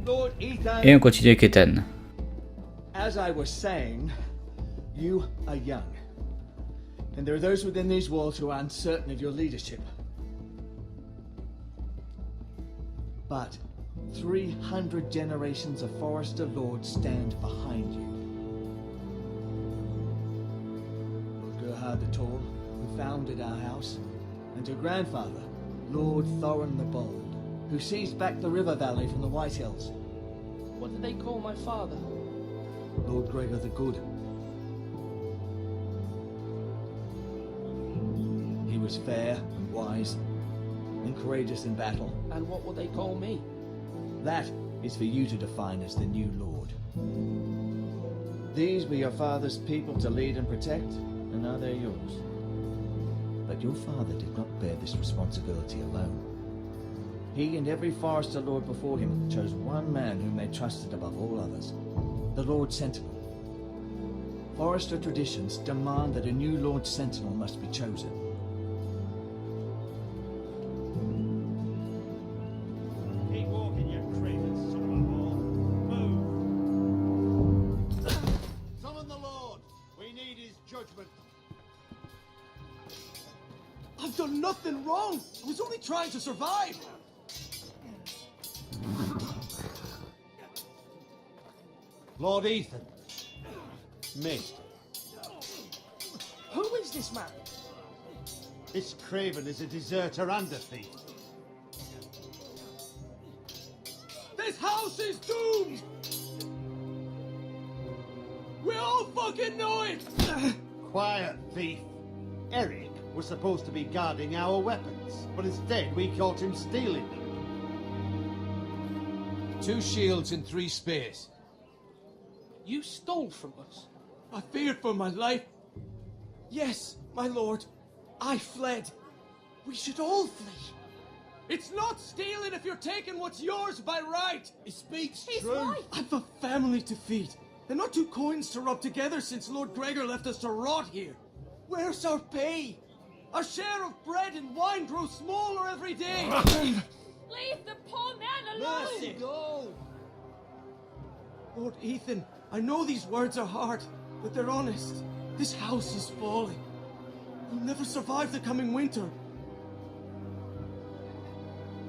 Lord Ethan. Et on continue avec Ethan. As I was saying, you are young. And there are those within these walls who are uncertain of your leadership. But 300 generations of Forrester lords stand behind you. Lord Gerhard the Tall, who founded our house, and your grandfather, Lord Thorin the Bold, who seized back the river valley from the White Hills. What did they call my father? Lord Gregor the Good. He was fair and wise and courageous in battle. And what will they call me? That is for you to define as the new Lord. These were your father's people to lead and protect, and now they're yours. But your father did not bear this responsibility alone. He and every Forrester Lord before him chose one man whom they trusted above all others, the Lord Sentinel. Forrester traditions demand that a new Lord Sentinel must be chosen. Keep walking, you craven son of a whore. Move. Summon the Lord. We need his judgment. I've done nothing wrong! I was only trying to survive! Lord Ethan. Missed. Who is this man? This craven is a deserter and a thief. This house is doomed! We all fucking know it! Quiet, thief. Eric was supposed to be guarding our weapons, but instead we caught him stealing them. 2 shields and 3 spears. You stole from us. I feared for my life. Yes, my lord. I fled. We should all flee. It's not stealing if you're taking what's yours by right. He speaks true. I've a family to feed, and not 2 coins to rub together since Lord Gregor left us to rot here. Where's our pay? Our share of bread and wine grows smaller every day. Leave the poor man alone! Mercy. Go. Lord Ethan, I know these words are hard, but they're honest. This house is falling. We'll never survive the coming winter.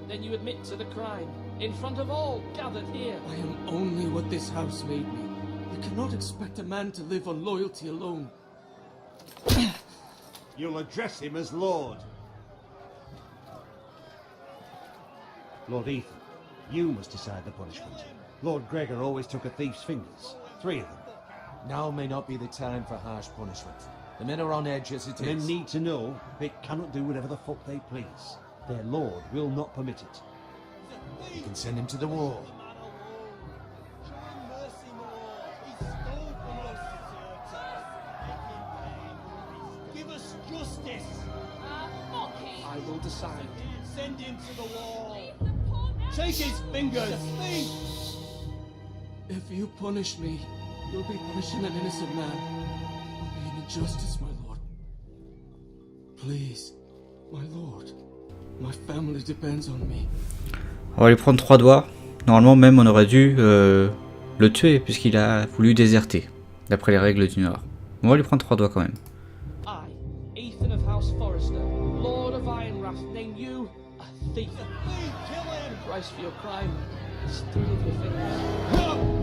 Then you admit to the crime, in front of all gathered here. I am only what this house made me. You cannot expect a man to live on loyalty alone. You'll address him as Lord. Lord Ethan, you must decide the punishment. Lord Gregor always took a thief's fingers. 3 of them. Now may not be the time for harsh punishment. The men are on edge as it Men is. need to know they cannot do whatever the fuck they please. Their Lord will not permit it. You can send him to the wall. Give us justice. Fuck him! I will decide. Send him to the wall. Leave the poor man Take his fingers. If you punish me, you'll be punishing an innocent man. You'll be an injustice, my lord. Please, my lord. My family depends on me. On va lui prendre 3 doigts. Normalement même on aurait dû le tuer puisqu'il a voulu déserter. D'après les règles du Nord. On va lui prendre 3 doigts quand même. I, Ethan of House Forrester, Lord of Ironrath, name you a thief. The price for your crime, stealing your fingers.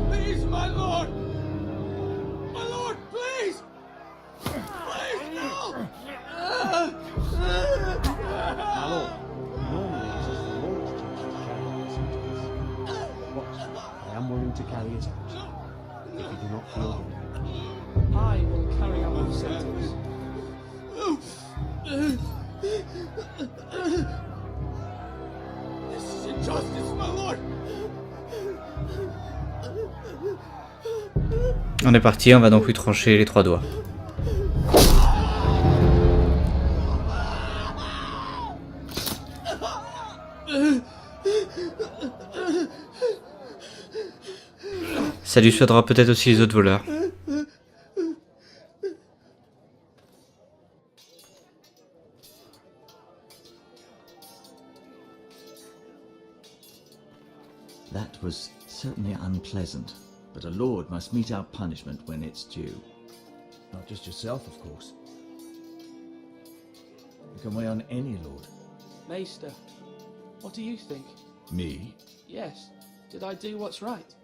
Please, my lord! My lord, please! Please, no! My lord, normally it is the Lord's duty to carry out the sentence. But I am willing to carry it out. If you do not feel good. I will carry out the sentence. This is injustice, my lord! On est parti, on va donc lui trancher les 3 doigts. Ça lui dissuadera peut-être aussi les autres voleurs. That was certainly unpleasant, but a lord must mete out punishment when it's due. Not just yourself, of course. You can weigh on any lord. Maester, what do you think? Me? Yes. Did I do what's right?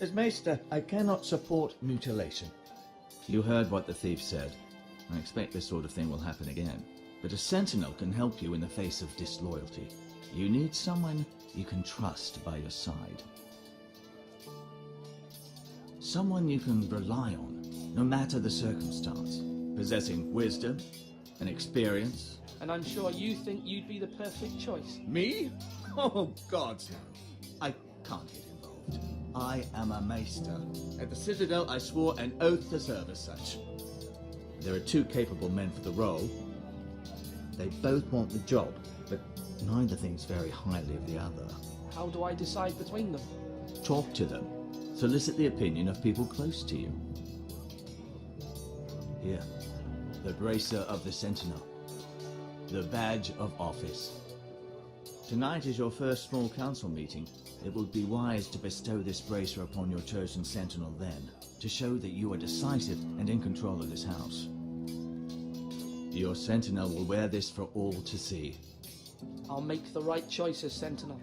As Maester, I cannot support mutilation. You heard what the thief said. I expect this sort of thing will happen again. But a sentinel can help you in the face of disloyalty. You need someone you can trust by your side. Someone you can rely on, no matter the circumstance. Possessing wisdom and experience. And I'm sure you think you'd be the perfect choice. Me? Oh, God, no. I can't get involved. I am a maester. At the Citadel, I swore an oath to serve as such. There are two capable men for the role. They both want the job, but neither thinks very highly of the other. How do I decide between them? Talk to them. Solicit the opinion of people close to you. Here, the bracer of the Sentinel. The badge of office. Tonight is your first small council meeting. It would be wise to bestow this bracer upon your chosen sentinel then, to show that you are decisive and in control of this house. Your sentinel will wear this for all to see. I'll make the right choices, Sentinel.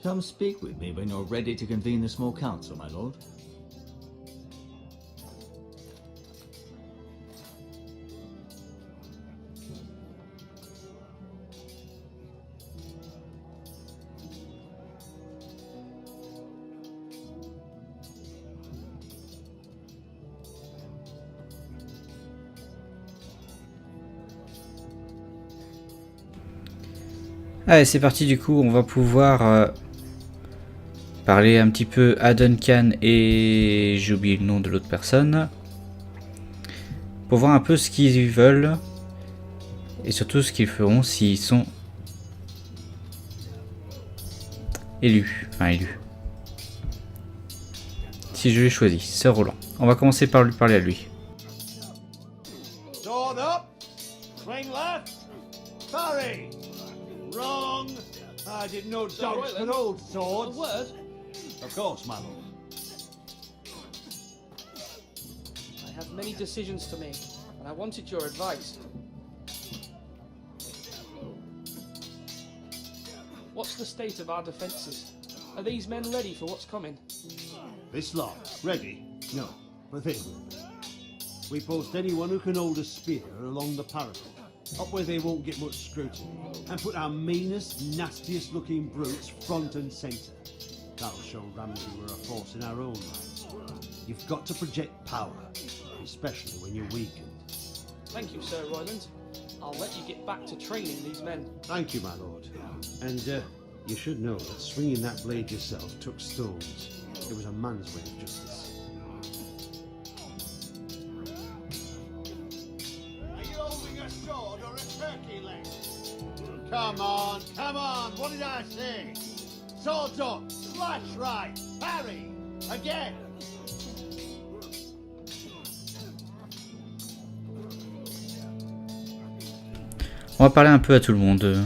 Come speak with me when you're ready to convene the small council, my lord. Allez, c'est parti, du coup, on va pouvoir parler un petit peu à Duncan et j'ai oublié le nom de l'autre personne. Pour voir un peu ce qu'ils veulent et surtout ce qu'ils feront s'ils sont élus. Enfin, élus. Si je les choisis, Sir Roland. On va commencer par lui parler à lui. Sword up, swing left, parry. Wrong. I didn't know dogs could hold A swords. word? Of course, my lord. I have many decisions to make, and I wanted your advice. What's the state of our defences? Are these men ready for what's coming? This lot, ready? No, but they will be. We post anyone who can hold a spear along the parapet, up where they won't get much scrutiny, and put our meanest, nastiest looking brutes front and centre. That'll show Ramsay we're a force in our own rights. You've got to project power, especially when you're weakened. Thank you, Sir Royland. I'll let you get back to training these men. Thank you, my lord. And you should know that swinging that blade yourself took stones. It was a man's way of justice. Are you holding a sword or a turkey leg? Come on, what did I say? Swords up, slash right, parry, again. On va parler un peu à tout le monde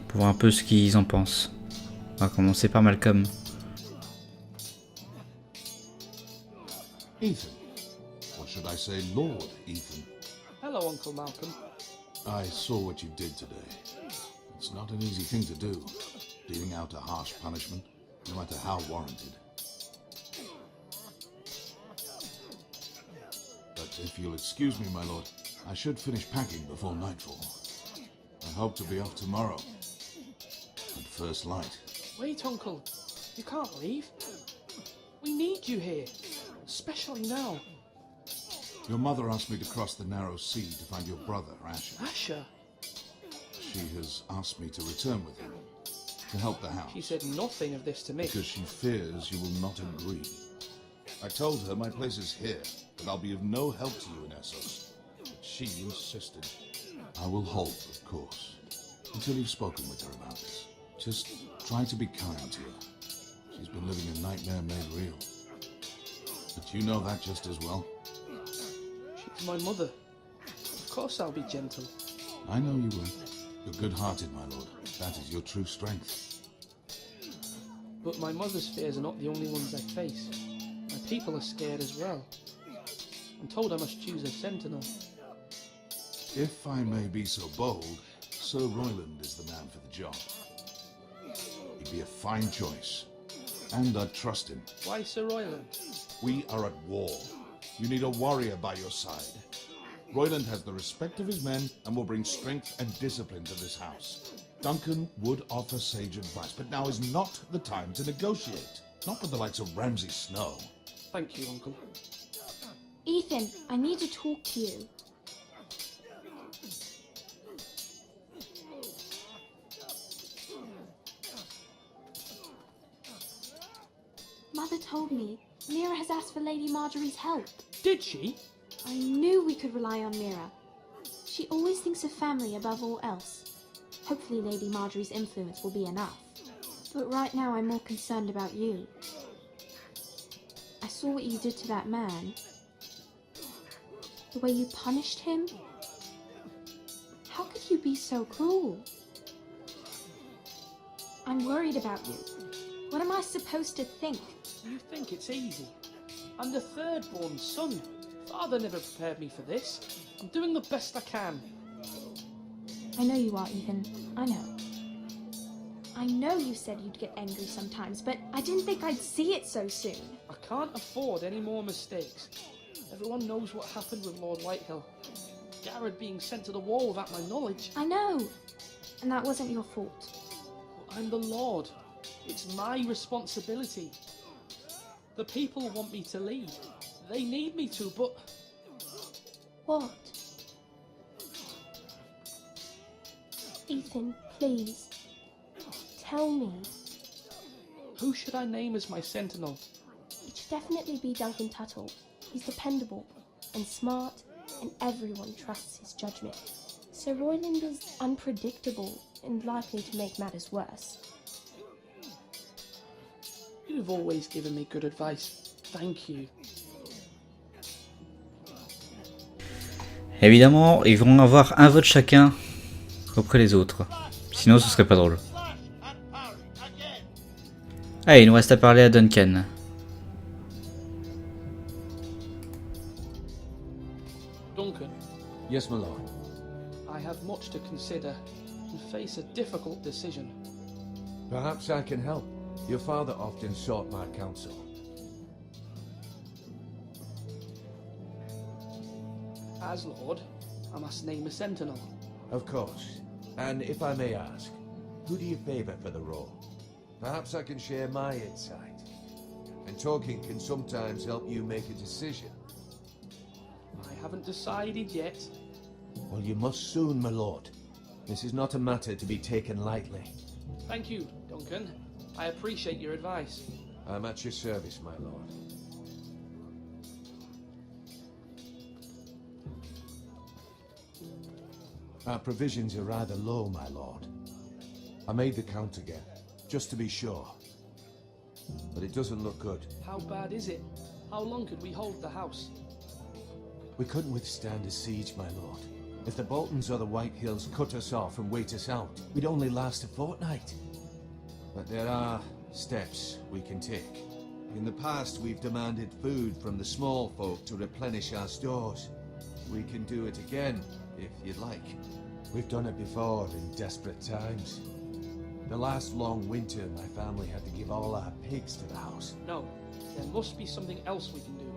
pour voir un peu ce qu'ils en pensent. On va commencer par Malcolm. Ethan. Or should I say Lord Ethan? Hello, Uncle Malcolm. I saw what you did today. It's not an easy thing to do, dealing out a harsh punishment, no matter how warranted. But if you'll excuse me, my lord, I should finish packing before nightfall. I hope to be off tomorrow, at first light. Wait, Uncle. You can't leave. We need you here, especially now. Your mother asked me to cross the narrow sea to find your brother, Asher. Asher? She has asked me to return with him, to help the house. She said nothing of this to me. Because she fears you will not agree. I told her my place is here, that I'll be of no help to you in Essos. But she insisted. I will hold, of course, until you've spoken with her about this. Just try to be kind to her. She's been living a nightmare made real. But you know that just as well. She's my mother. Of course I'll be gentle. I know you will. You're good-hearted, my lord. That is your true strength. But my mother's fears are not the only ones I face. My people are scared as well. I'm told I must choose a sentinel. If I may be so bold, Sir Royland is the man for the job. He'd be a fine choice, and I'd trust him. Why Sir Royland? We are at war. You need a warrior by your side. Royland has the respect of his men and will bring strength and discipline to this house. Duncan would offer sage advice, but now is not the time to negotiate. Not with the likes of Ramsay Snow. Thank you, Uncle. Ethan, I need to talk to you. Mother told me Mira has asked for Lady Marjorie's help. Did she? I knew we could rely on Mira. She always thinks of family above all else. Hopefully Lady Marjorie's influence will be enough. But right now I'm more concerned about you. I saw what you did to that man. The way you punished him. How could you be so cruel? I'm worried about you. What am I supposed to think? You think it's easy? I'm the third-born son. Father never prepared me for this. I'm doing the best I can. I know you are, Ethan. I know. I know you said you'd get angry sometimes, but I didn't think I'd see it so soon. I can't afford any more mistakes. Everyone knows what happened with Lord Whitehill. Garrett being sent to the wall without my knowledge. I know. And that wasn't your fault. But I'm the Lord. It's my responsibility. The people want me to lead. They need me to, but... What? Ethan, please. Tell me. Who should I name as my sentinel? It should definitely be Duncan Tuttle. He's dependable and smart, and everyone trusts his judgment. Sir Royland is unpredictable and likely to make matters worse. You've always given me good advice. Thank you. Évidemment, ils vont avoir un vote chacun auprès des autres. Sinon, ce serait pas drôle. Allez, il nous reste à parler à Duncan. Duncan, Yes, my lord. I have much to consider and face a difficult decision. Perhaps I can help. Your father often sought my counsel. As Lord, I must name a sentinel. Of course. And if I may ask, who do you favor for the role? Perhaps I can share my insight. And talking can sometimes help you make a decision. I haven't decided yet. Well, you must soon, my lord. This is not a matter to be taken lightly. Thank you, Duncan. I appreciate your advice. I'm at your service, my lord. Our provisions are rather low, my lord. I made the count again, just to be sure. But it doesn't look good. How bad is it? How long could we hold the house? We couldn't withstand a siege, my lord. If the Boltons or the Whitehills cut us off and wait us out, we'd only last a fortnight. But there are steps we can take. In the past, we've demanded food from the small folk to replenish our stores. We can do it again, if you'd like. We've done it before in desperate times. The last long winter, my family had to give all our pigs to the house. No, there must be something else we can do.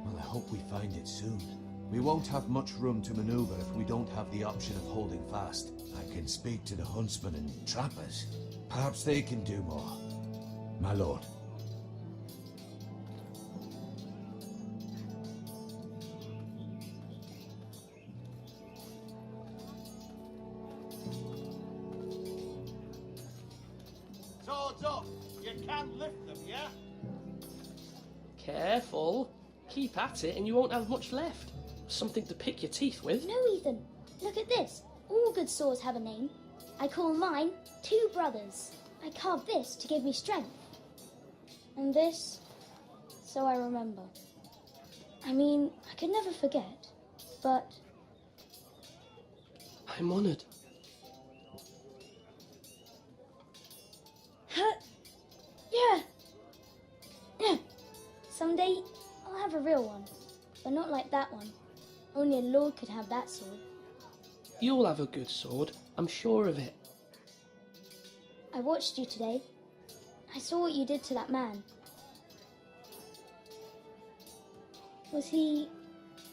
Well, I hope we find it soon. We won't have much room to maneuver if we don't have the option of holding fast. I can speak to the huntsmen and trappers. Perhaps they can do more. My lord. Swords up! You can lift them, yeah? Careful. Keep at it and you won't have much left. Something to pick your teeth with. No, Ethan. Look at this. All good swords have a name. I call mine Two Brothers. I carved this to give me strength. And this, so I remember. I mean, I could never forget, but... I'm honoured. Yeah. Someday, I'll have a real one. But not like that one. Only a lord could have that sword. You'll have a good sword, I'm sure of it. I watched you today. I saw what you did to that man. Was he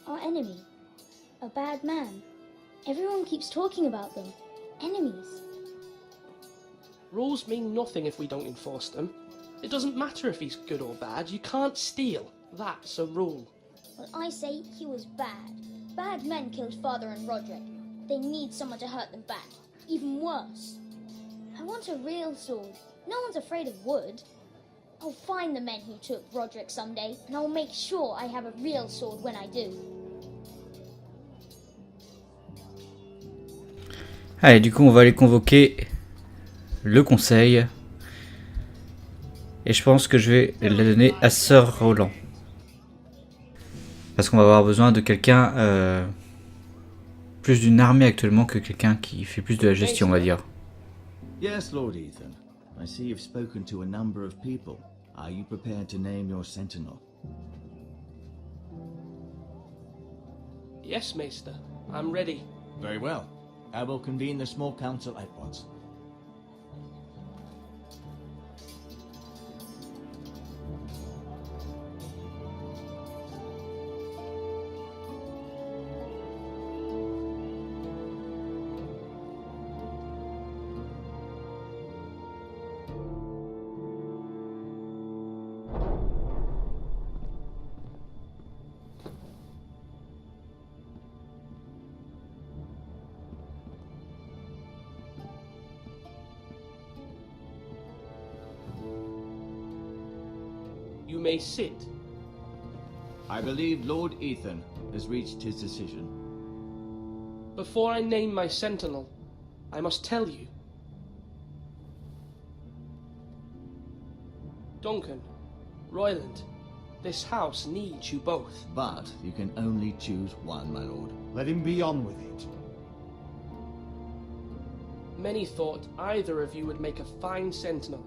our enemy? A bad man? Everyone keeps talking about them. Enemies. Rules mean nothing if we don't enforce them. It doesn't matter if he's good or bad, you can't steal. That's a rule. Well, I say he was bad. Bad men killed Father and Roderick. They need someone to hurt them back. Even worse. I want a real sword. No one's afraid of wood. I'll find the men who took Roderick someday, and I'll make sure I have a real sword when I do. Allez, du coup, on va aller convoquer le conseil. Et je pense que je vais la donner à Sir Roland. Parce qu'on va avoir besoin de quelqu'un... plus d'une armée actuellement que quelqu'un qui fait plus de la gestion, on va dire. Yes, Lord Ethan. I see you've spoken to a number of people. Are you prepared to name your sentinel? Yes, Maester. I'm ready. Very well. I will convene the small council at once. You may sit. I believe Lord Ethan has reached his decision. Before I name my sentinel, I must tell you. Duncan, Royland, this house needs you both. But you can only choose one, my lord. Let him be on with it. Many thought either of you would make a fine sentinel,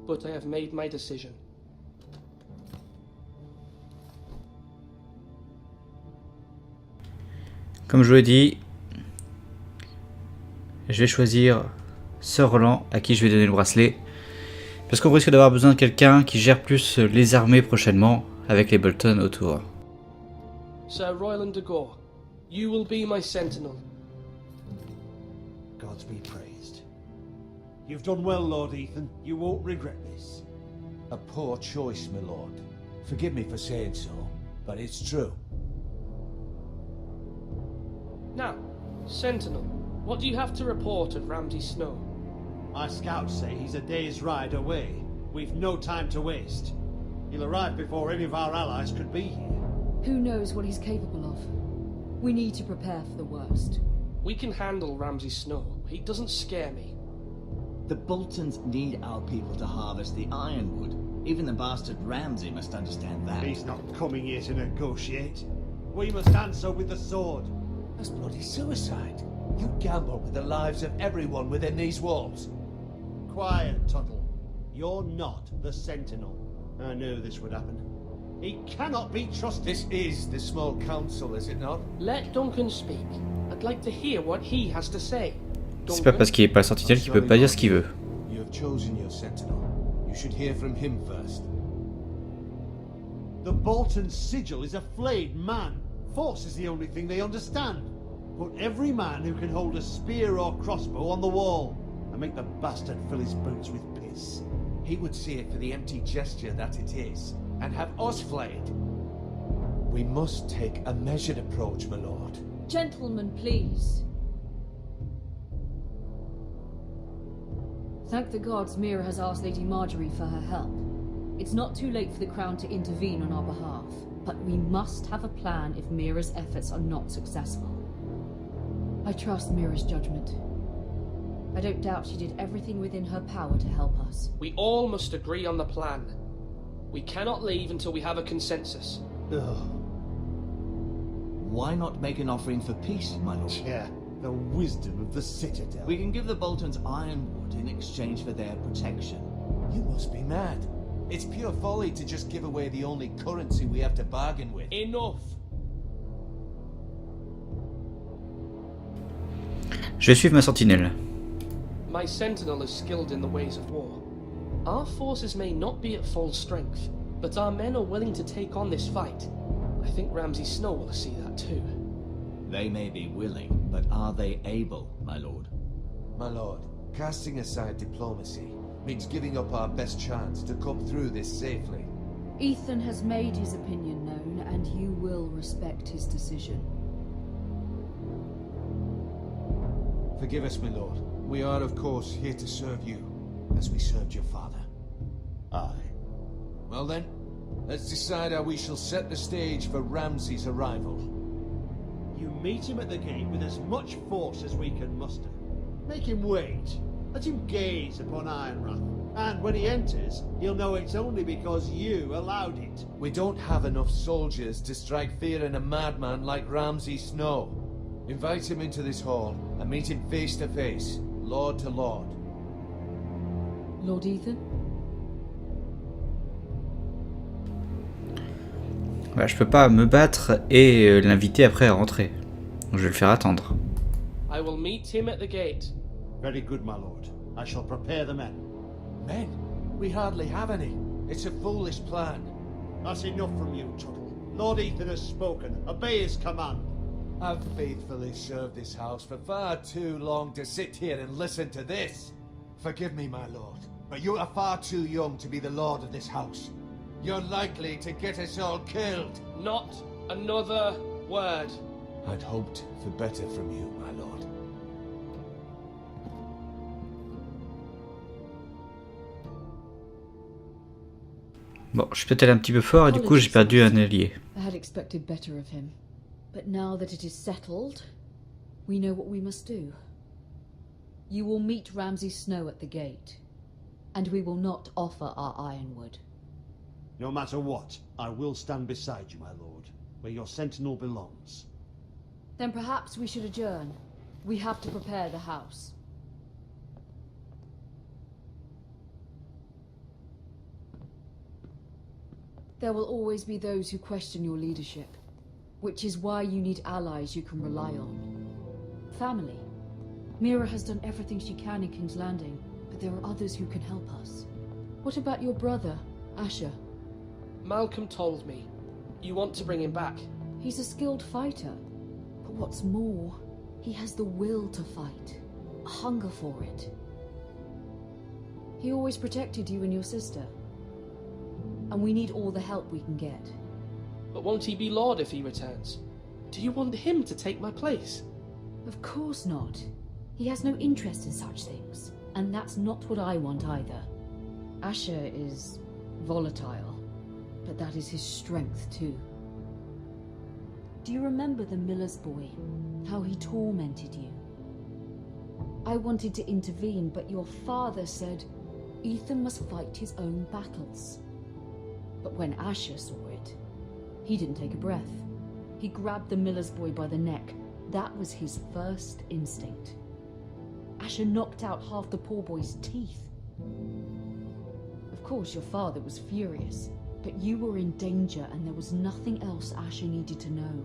but I have made my decision. Comme je vous l'ai dit, je vais choisir Sir Roland à qui je vais donner le bracelet. Parce qu'on risque d'avoir besoin de quelqu'un qui gère plus les armées prochainement avec les Bolton autour. Sir Royland de Gore, you will be my sentinel. Gods be praised. You've done well, Lord Ethan. You won't regret this. A poor choice, my lord. Forgive me for saying so, but it's true. Now, sentinel, what do you have to report of Ramsay Snow? My scouts say he's a day's ride away. We've no time to waste. He'll arrive before any of our allies could be here. Who knows what he's capable of? We need to prepare for the worst. We can handle Ramsay Snow. He doesn't scare me. The Boltons need our people to harvest the ironwood. Even the bastard Ramsay must understand that. He's not coming here to negotiate. We must answer with the sword. That's bloody suicide. You gamble with the lives of everyone within these walls. Quiet, Tuttle. You're not the Sentinel. I knew this would happen. He cannot be trusted. This is the small council, is it not? Let Duncan speak. I'd like to hear what he has to say. C'est pas parce qu'il est pas sentinelle qu'il peut pas dire ce qu'il veut. You have chosen your sentinel. You should hear from him first. The Bolton sigil is a flayed man. Force is the only thing they understand. Put every man who can hold a spear or crossbow on the wall, and make the bastard fill his boots with piss. He would see it for the empty gesture that it is, and have us flayed. We must take a measured approach, my lord. Gentlemen, please. Thank the gods Mira has asked Lady Marjorie for her help. It's not too late for the Crown to intervene on our behalf, but we must have a plan if Mira's efforts are not successful. I trust Mira's judgment. I don't doubt she did everything within her power to help us. We all must agree on the plan. We cannot leave until we have a consensus. Ugh. Why not make an offering for peace, my lord? Yeah, the wisdom of the Citadel. We can give the Boltons ironwood in exchange for their protection. You must be mad. It's pure folly to just give away the only currency we have to bargain with. Enough. Je vais suivre ma sentinelle. My sentinel is skilled in the ways of war. Our forces may not be at full strength, but our men are willing to take on this fight. I think Ramsay Snow will see that too. They may be willing, but are they able, my lord? My lord, casting aside diplomacy means giving up our best chance to come through this safely. Ethan has made his opinion known, and you will respect his decision. Forgive us, my lord. We are, of course, here to serve you, as we served your father. Aye. Well then, let's decide how we shall set the stage for Ramsay's arrival. You meet him at the gate with as much force as we can muster. Make him wait. Let him gaze upon Ironrath. And when he enters, he'll know it's only because you allowed it. We don't have enough soldiers to strike fear in a madman like Ramsay Snow. Invite him into this hall and meet him face to face, lord to lord. Lord Ethan? Bah, je peux pas me battre et l'inviter après à rentrer. Donc je vais le faire attendre. I will meet him at the gate. Very good, my lord. I shall prepare the men. Men? We hardly have any. It's a foolish plan. That's enough from you, Tuttle. Lord Ethan has spoken. Obey his command. I've faithfully served this house for far too long to sit here and listen to this. Forgive me, my lord, but you are far too young to be the lord of this house. You're likely to get us all killed. Not another word. I'd hoped for better from you, my lord. Bon, je suis peut-être allé un petit peu fort et du coup j'ai perdu un allié. I had expected better of him. But now that it is settled, we know what we must do. You will meet Ramsay Snow at the gate, and we will not offer our ironwood. No matter what, I will stand beside you, my lord, where your sentinel belongs. Then perhaps we should adjourn. We have to prepare the house. There will always be those who question your leadership, which is why you need allies you can rely on. Family. Mira has done everything she can in King's Landing, but there are others who can help us. What about your brother, Asher? Malcolm told me. You want to bring him back. He's a skilled fighter. But what's more, he has the will to fight. A hunger for it. He always protected you and your sister. And we need all the help we can get. But won't he be Lord if he returns? Do you want him to take my place? Of course not. He has no interest in such things. And that's not what I want either. Asher is volatile. But that is his strength too. Do you remember the miller's boy? How he tormented you? I wanted to intervene, but your father said Ethan must fight his own battles. But when Asher saw it, he didn't take a breath. He grabbed the miller's boy by the neck. That was his first instinct. Asher knocked out half the poor boy's teeth. Of course, your father was furious, but you were in danger and there was nothing else Asher needed to know.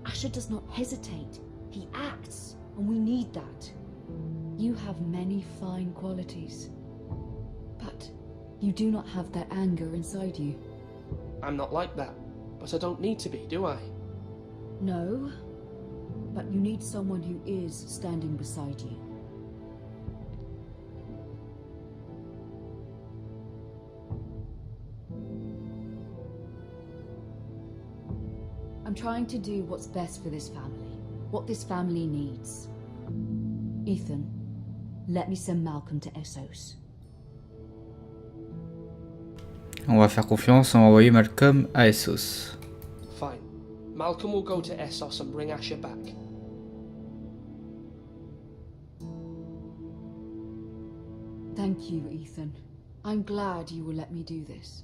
Asher does not hesitate. He acts, and we need that. You have many fine qualities, but you do not have that anger inside you. I'm not like that, but I don't need to be, do I? No, but you need someone who is standing beside you. I'm trying to do what's best for this family, what this family needs. Ethan, let me send Malcolm to Essos. On va faire confiance, on va envoyer Malcolm à Essos. Fine. Malcolm will go to Essos and bring Asher back. Thank you, Ethan. I'm glad you will let me do this.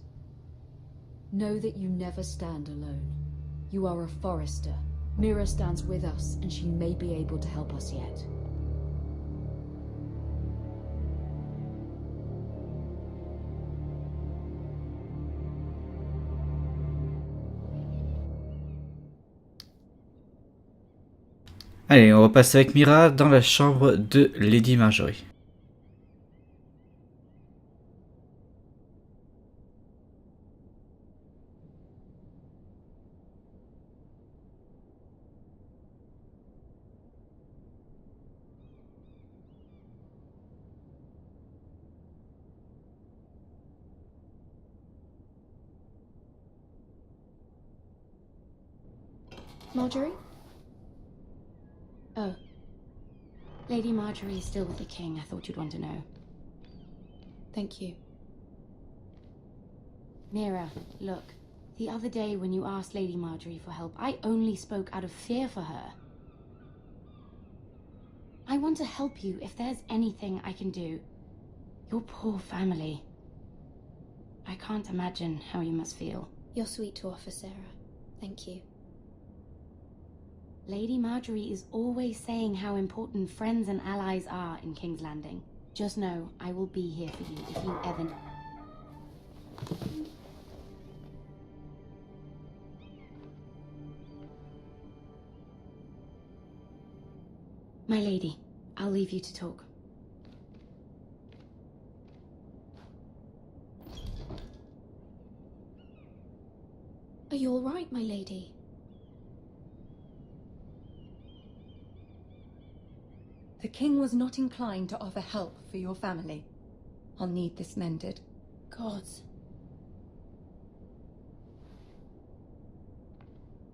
Know that you never stand alone. You are a Forrester. Mira stands with us, and she may be able to help us yet. Allez, on va passer avec Mira dans la chambre de Lady Marjorie. Marjorie? Oh. Lady Marjorie is still with the king. I thought you'd want to know. Thank you. Mira, look. The other day when you asked Lady Marjorie for help, I only spoke out of fear for her. I want to help you if there's anything I can do. Your poor family. I can't imagine how you must feel. You're sweet to offer, Sarah. Thank you. Lady Marjorie is always saying how important friends and allies are in King's Landing. Just know, I will be here for you if you ever... My lady, I'll leave you to talk. Are you all right, my lady? The king was not inclined to offer help for your family. I'll need this mended. Gods.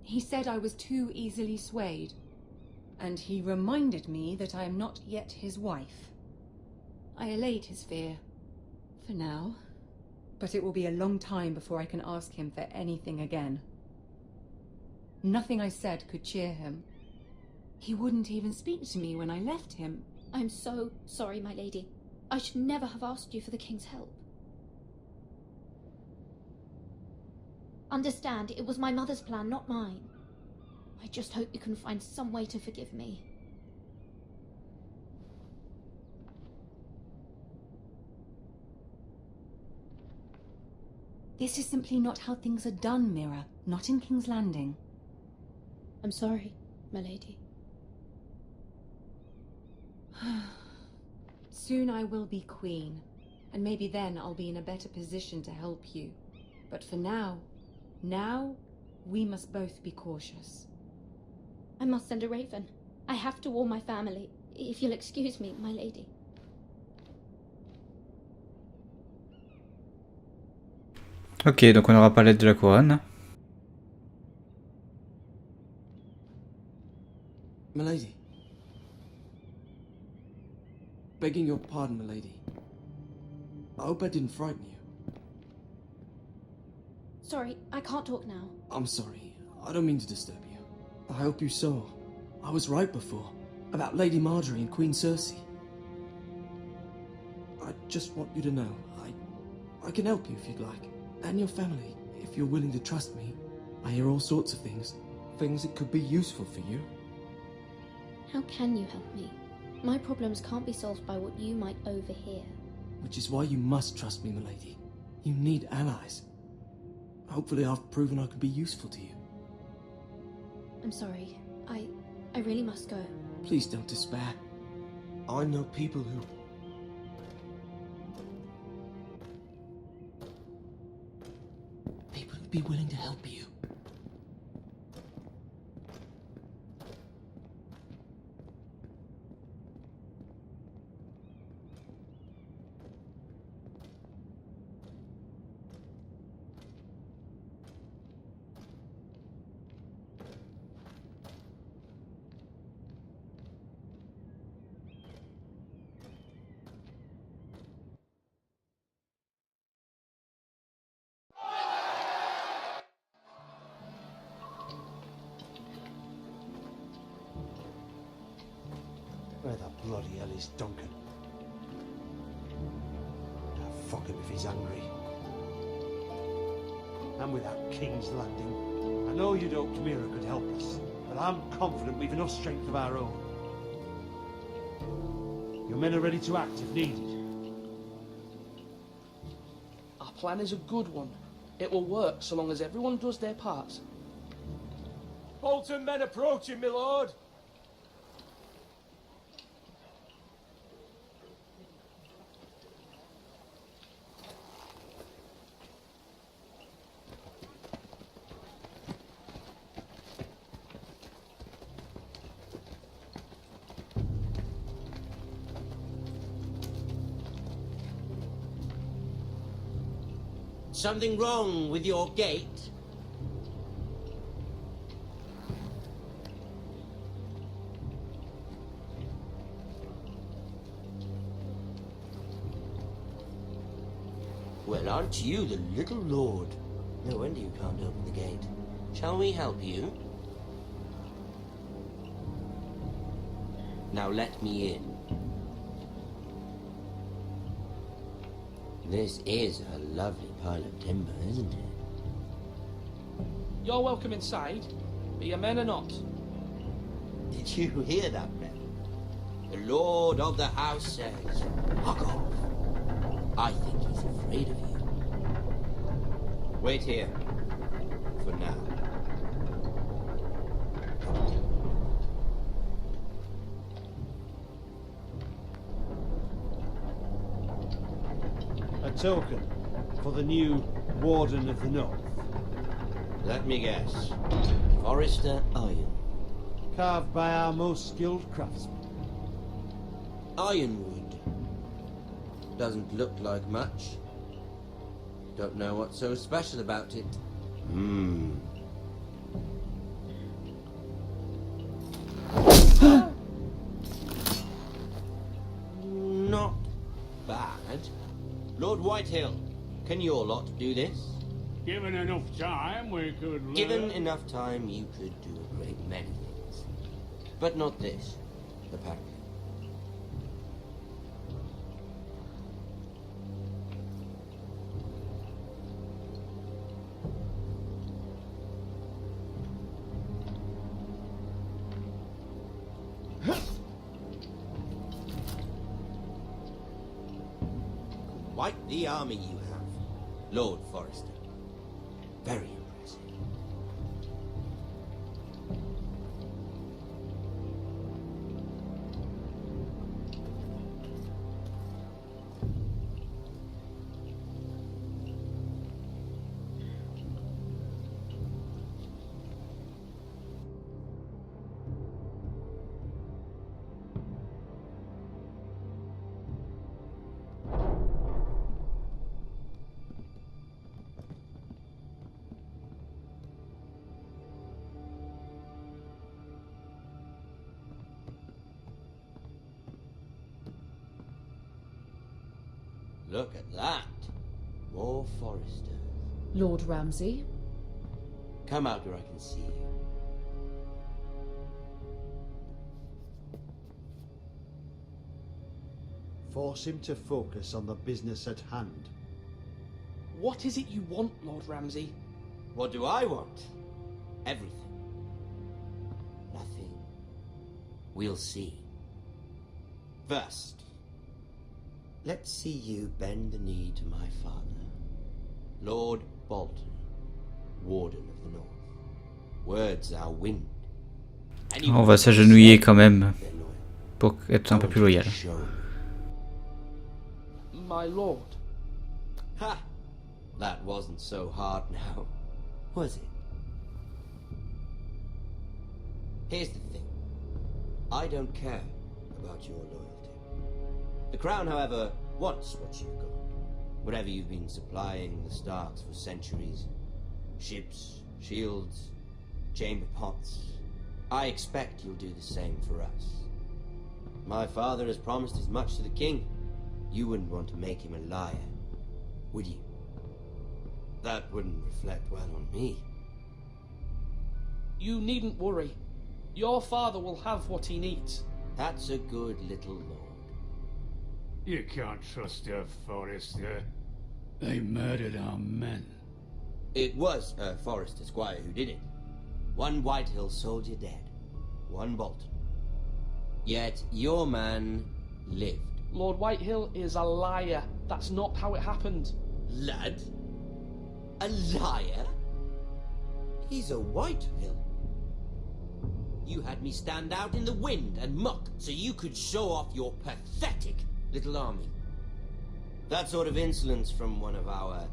He said I was too easily swayed. And he reminded me that I am not yet his wife. I allayed his fear. For now. But it will be a long time before I can ask him for anything again. Nothing I said could cheer him. He wouldn't even speak to me when I left him. I'm so sorry, my lady. I should never have asked you for the king's help. Understand, it was my mother's plan, not mine. I just hope you can find some way to forgive me. This is simply not how things are done, Mira. Not in King's Landing. I'm sorry, my lady. Soon I will be queen, and maybe then I'll be in a better position to help you. But for now, we must both be cautious. I must send a raven. I have to warn my family. If you'll excuse me, my lady. Ok, donc on n'aura pas l'aide de la couronne. Milady. Begging your pardon, milady. I hope I didn't frighten you. Sorry, I can't talk now. I'm sorry. I don't mean to disturb you. I hope you saw. I was right before. About Lady Marjorie and Queen Cersei. I just want you to know, I can help you if you'd like. And your family, if you're willing to trust me. I hear all sorts of things. Things that could be useful for you. How can you help me? My problems can't be solved by what you might overhear. Which is why you must trust me, milady. You need allies. Hopefully I've proven I can be useful to you. I'm sorry. I really must go. Please don't despair. I know people who... People who'd be willing to help you. Where the bloody hell is Duncan? Ah, fuck him if he's angry. And without King's Landing, I know you'd hoped Mira could help us, but I'm confident we've enough strength of our own. Your men are ready to act if needed. Our plan is a good one. It will work so long as everyone does their part. Bolton men approaching, my lord. Something wrong with your gate? Well, aren't you the little lord? No wonder you can't open the gate. Shall we help you? Now let me in. This is a lovely pile of timber, isn't it? You're welcome inside, be you men or not. Did you hear that, men? The lord of the house says, "Fuck off." I think he's afraid of you. Wait here. For now. A token for the new Warden of the North. Let me guess. Forrester iron. Carved by our most skilled craftsmen. Ironwood. Doesn't look like much. Don't know what's so special about it. Not bad. Lord Whitehill, can your lot do this? Given enough time, we could learn. Given enough time, you could do a great many things. But not this, apparently. Quite the army you have, Lord Forrester. Very impressive. Look at that. More Forresters. Lord Ramsay? Come out where I can see you. Force him to focus on the business at hand. What is it you want, Lord Ramsay? What do I want? Everything. Nothing. We'll see. First, let's see you bend the knee to my father, Lord Bolton, Warden of the North. Words are wind. On va s'agenouiller quand même pour être un peu plus loyal. My lord. Ha! That wasn't so hard now, was it? Here's the thing. I don't care about your loyalty. The Crown, however, wants what you've got. Whatever you've been supplying the Starks for centuries. Ships, shields, chamber pots. I expect you'll do the same for us. My father has promised as much to the king. You wouldn't want to make him a liar, would you? That wouldn't reflect well on me. You needn't worry. Your father will have what he needs. That's a good little lord. You can't trust her, Forrester. They murdered our men. It was a Forrester squire who did it. One Whitehill soldier dead. One Bolton. Yet your man lived. Lord Whitehill is a liar. That's not how it happened. Lad? A liar? He's a Whitehill. You had me stand out in the wind and muck so you could show off your pathetic little army. That sort of insolence from one of our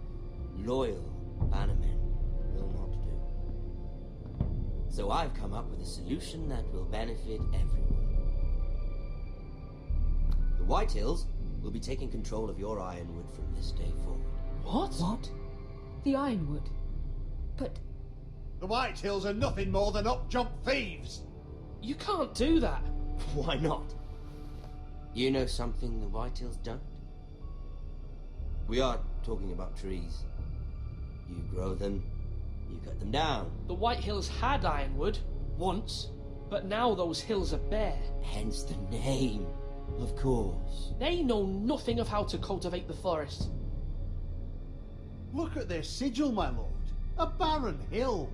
loyal bannermen will not do. So I've come up with a solution that will benefit everyone. The Whitehills will be taking control of your ironwood from this day forward. What? What? The Ironwood. But The White Hills are nothing more than up-jump thieves. You can't do that. Why not? You know something the Whitehills don't? We are talking about trees. You grow them, you cut them down. The White Hills had Ironwood, once, but now those hills are bare. Hence the name, of course. They know nothing of how to cultivate the forest. Look at their sigil, my lord. A barren hill.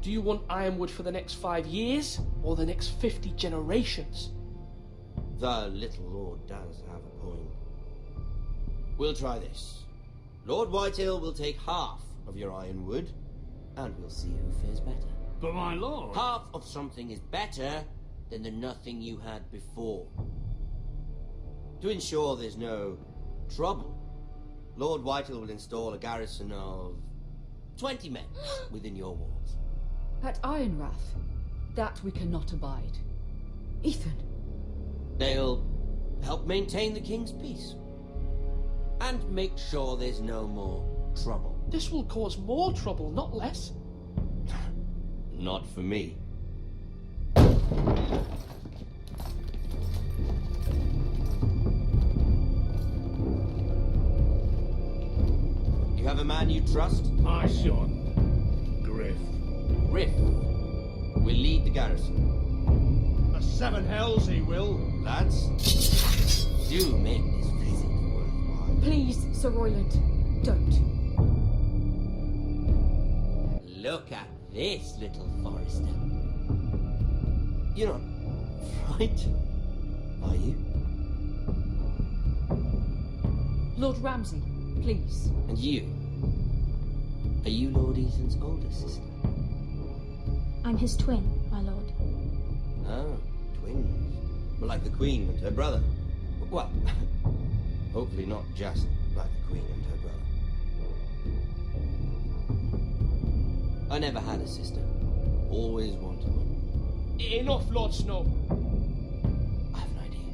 Do you want Ironwood for the next 5 years, or the next 50 generations? The little lord does have a point. We'll try this. Lord Whitehill will take half of your Ironwood, and we'll see who fares better. But my lord... Half of something is better than the nothing you had before. To ensure there's no trouble, Lord Whitehill will install a garrison of 20 men within your walls. at Ironrath, that we cannot abide. Ethan. They'll help maintain the king's peace. And make sure there's no more trouble. This will cause more trouble, not less. Not for me. You have a man you trust? My son, Griff. Griff will lead the garrison. The seven hells he will. Lads, do make this visit worthwhile. Please, Sir Royland, don't. Look at this, little Forrester. You're not frightened, are you? Lord Ramsay, please. And you? Are you Lord Ethan's older sister? I'm his twin, my lord. Oh, twins. Well, like the Queen and her brother. Well, hopefully not just like the Queen and her brother. I never had a sister. Always wanted one. Enough, Lord Snow. I have an idea.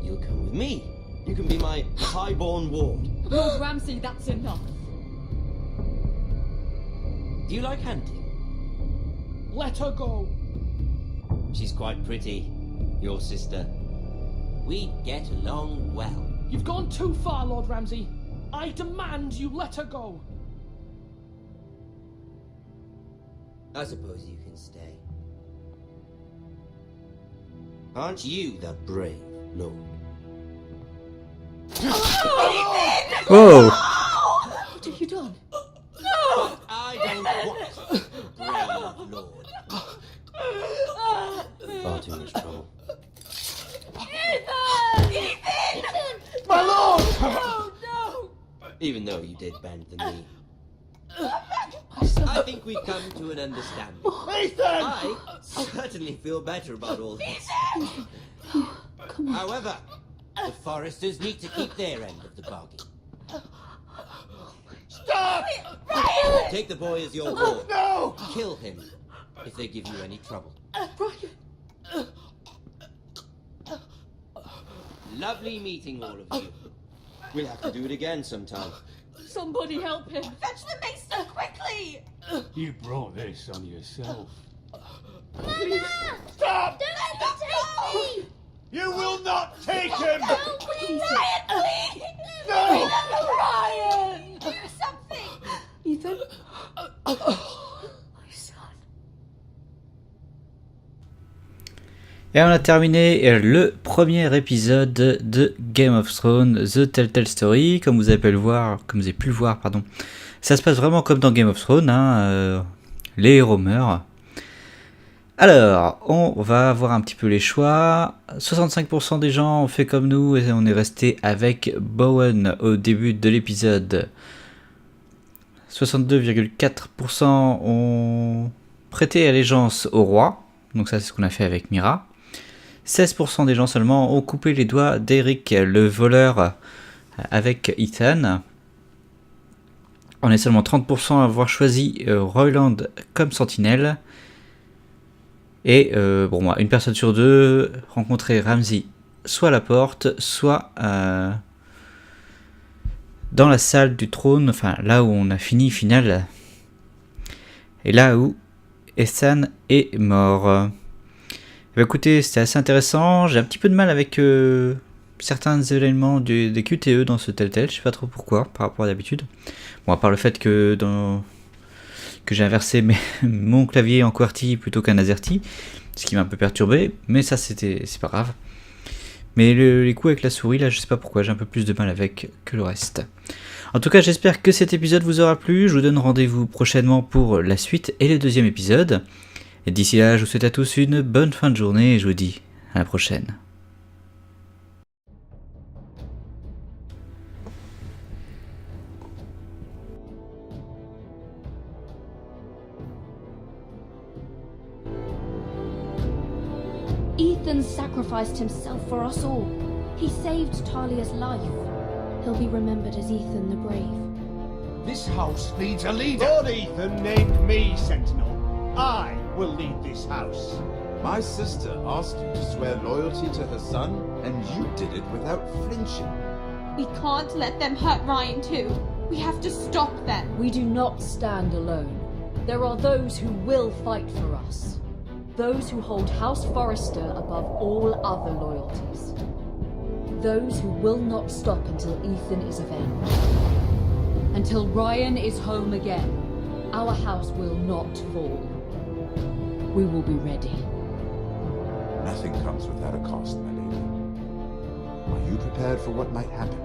You'll come with me. You can be my highborn ward. Lord Ramsay, that's enough. Do you like hunting? Let her go. She's quite pretty, your sister. We'd get along well. You've gone too far, Lord Ramsay. I demand you let her go. I suppose you can stay. Aren't you the brave lord? Whoa! What have you done? But I don't want brave lord. Far too much trouble. Ethan! My lord! Oh, no! Even though you did bend the knee. I think we've come to an understanding. Ethan! I certainly feel better about all this. However, the Forresters need to keep their end of the bargain. Stop! Take the boy as your ward. No! Kill him if they give you any trouble. Brian! Lovely meeting all of you. We'll have to do it again sometime. Somebody help him! Fetch the maester, quickly! You brought this on yourself. Mama! Stop! Don't let him take me! You will not take him! No, please! Brian, please! No! Remember Brian! Do something! Ethan? My son. Et on a terminé le premier épisode de Game of Thrones, The Telltale Story. Comme vous avez pu le voir, ça se passe vraiment comme dans Game of Thrones, hein, les héros meurent. Alors, on va voir un petit peu les choix. 65% des gens ont fait comme nous et on est resté avec Bowen au début de l'épisode. 62,4% ont prêté allégeance au roi, donc ça c'est ce qu'on a fait avec Mira. 16% des gens seulement ont coupé les doigts d'Eric, le voleur, avec Ethan. On est seulement 30% à avoir choisi Royland comme sentinelle. Et bon, moi, une personne sur deux rencontrait Ramsay soit à la porte, soit dans la salle du trône, enfin là où on a fini finale, et là où Ethan est mort. Bah, écoutez, c'était assez intéressant. J'ai un petit peu de mal avec certains éléments des QTE dans ce Telltale, je sais pas trop pourquoi par rapport à d'habitude. Bon, à part le fait que j'ai inversé mon clavier en QWERTY plutôt qu'un AZERTY, ce qui m'a un peu perturbé, mais ça c'est pas grave. Mais les coups avec la souris, là, je sais pas pourquoi, j'ai un peu plus de mal avec que le reste. En tout cas, j'espère que cet épisode vous aura plu. Je vous donne rendez-vous prochainement pour la suite et le deuxième épisode. Et d'ici là, je vous souhaite à tous une bonne fin de journée et je vous dis à la prochaine. Ethan sacrificed himself for us all. He saved Talia's life. He'll be remembered as Ethan the Brave. This house needs a leader. Lord Ethan named me Sentinel. I will lead this house. My sister asked you to swear loyalty to her son, and you did it without flinching. We can't let them hurt Ryan too. We have to stop them. We do not stand alone. There are those who will fight for us. Those who hold House Forrester above all other loyalties. Those who will not stop until Ethan is avenged. Until Ryan is home again, our house will not fall. We will be ready. Nothing comes without a cost, my lady. Are you prepared for what might happen?